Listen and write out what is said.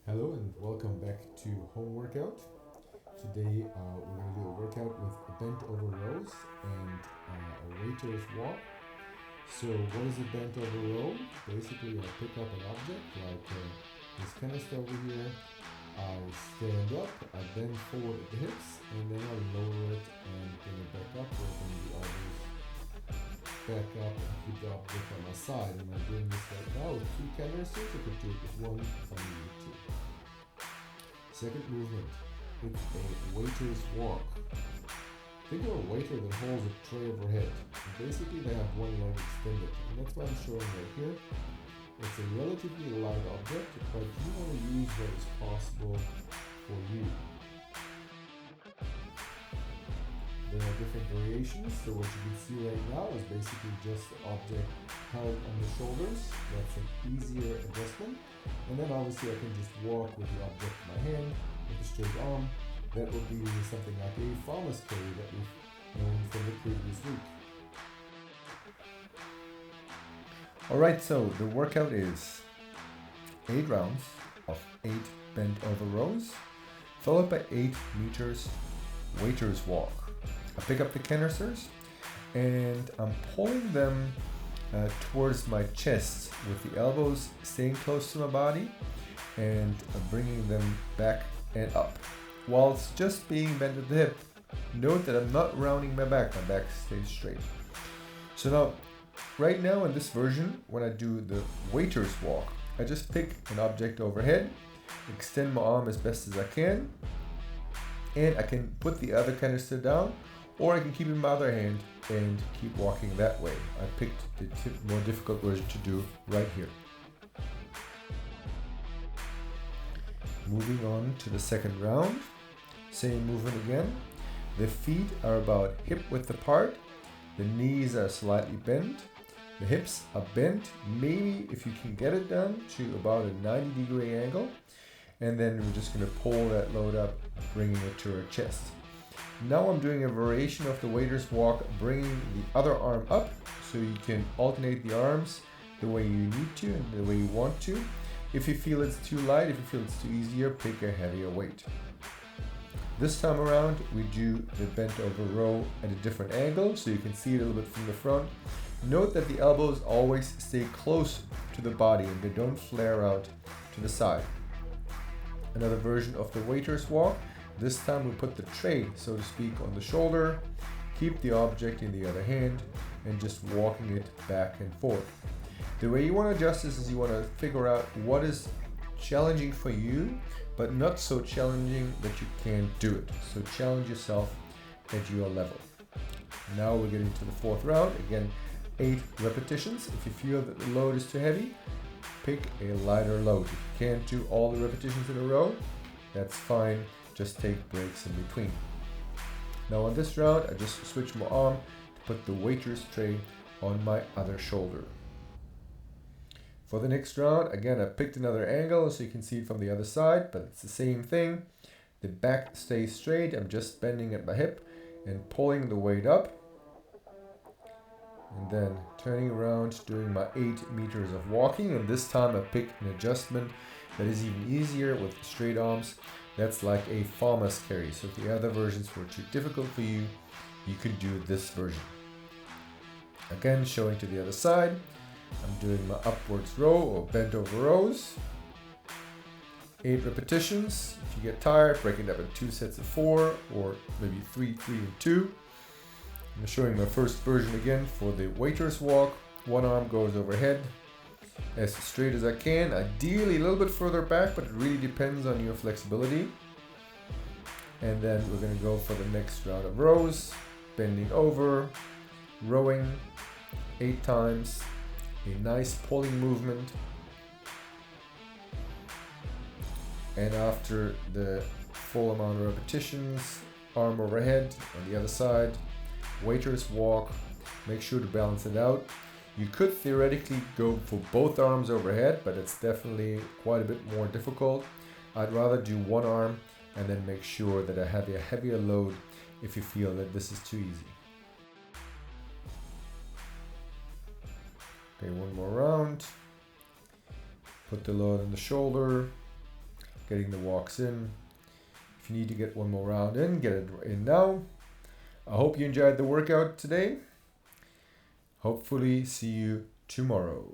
Hello and welcome back to home workout. Today we're going to do a workout with a bent over rows and a waiter's walk. So what is a bent over row? Basically I pick up an object like this canister over here. I stand up, I bend forward at the hips, and then I lower it and bring it back up, working the elbows back up and keep the object on my side. And I'm doing this right now with two canisters. I could do it with one if I needed to. Second movement, it's a waiter's walk. Think of a waiter that holds a tray overhead. And basically they have one leg extended, and that's what I'm showing right here. It's a relatively light object, but you want to use what is possible for you. There are different variations, so what you can see right now is basically just the object held on the shoulders. That's an easier adjustment. And then obviously I can just walk with the object in my hand, with a straight arm. That would be something like a farmer's carry that we've known from the previous week. Alright, so the workout is 8 rounds of 8 bent over rows, followed by 8 meters waiter's walk. I pick up the canisters and I'm pulling them towards my chest with the elbows staying close to my body and bringing them back and up whilst just being bent at the hip. Note that I'm not rounding my back stays straight. So now, right now in this version, when I do the waiter's walk, I just pick an object overhead, extend my arm as best as I can, and I can put the other canister down, or I can keep it in my other hand and keep walking that way. I picked the more difficult version to do right here. Moving on to the second round, same movement again. The feet are about hip width apart, the knees are slightly bent, the hips are bent, maybe if you can get it down to about a 90-degree angle, and then we're just going to pull that load up, bringing it to our chest. Now I'm doing a variation of the waiter's walk, bringing the other arm up so you can alternate the arms the way you need to and the way you want to. If you feel it's too light, if you feel it's too easier, pick a heavier weight. This time around, we do the bent over row at a different angle so you can see it a little bit from the front. Note that the elbows always stay close to the body and they don't flare out to the side. Another version of the waiter's walk. This time we put the tray, so to speak, on the shoulder, keep the object in the other hand, and just walking it back and forth. The way you want to adjust this is you want to figure out what is challenging for you, but not so challenging that you can't do it. So challenge yourself at your level. Now we're getting to the fourth round. Again, 8 repetitions. If you feel that the load is too heavy, pick a lighter load. If you can't do all the repetitions in a row, that's fine. Just take breaks in between. Now on this round, I just switch my arm to put the waiter's tray on my other shoulder. For the next round, again, I picked another angle so you can see it from the other side, but it's the same thing. The back stays straight. I'm just bending at my hip and pulling the weight up. And then turning around, doing my 8 meters of walking. And this time I picked an adjustment that is even easier with straight arms. That's like a farmer's carry. So if the other versions were too difficult for you, you could do this version. Again, showing to the other side. I'm doing my upwards row or bent over rows. 8 repetitions. If you get tired, break it up in 2 sets of 4 or maybe 3, 3, and 2. I'm showing my first version again for the waiter's walk. One arm goes overhead as straight as I can, ideally a little bit further back, but it really depends on your flexibility. And then we're going to go for the next round of rows, bending over, rowing 8 times, a nice pulling movement. And after the full amount of repetitions, arm overhead on the other side, waiter's walk, make sure to balance it out. You could theoretically go for both arms overhead, but it's definitely quite a bit more difficult. I'd rather do one arm and then make sure that I have a heavier load if you feel that this is too easy. Okay, one more round. Put the load on the shoulder. getting the walks in. If you need to get one more round in, get it in now. I hope you enjoyed the workout today. Hopefully see you tomorrow.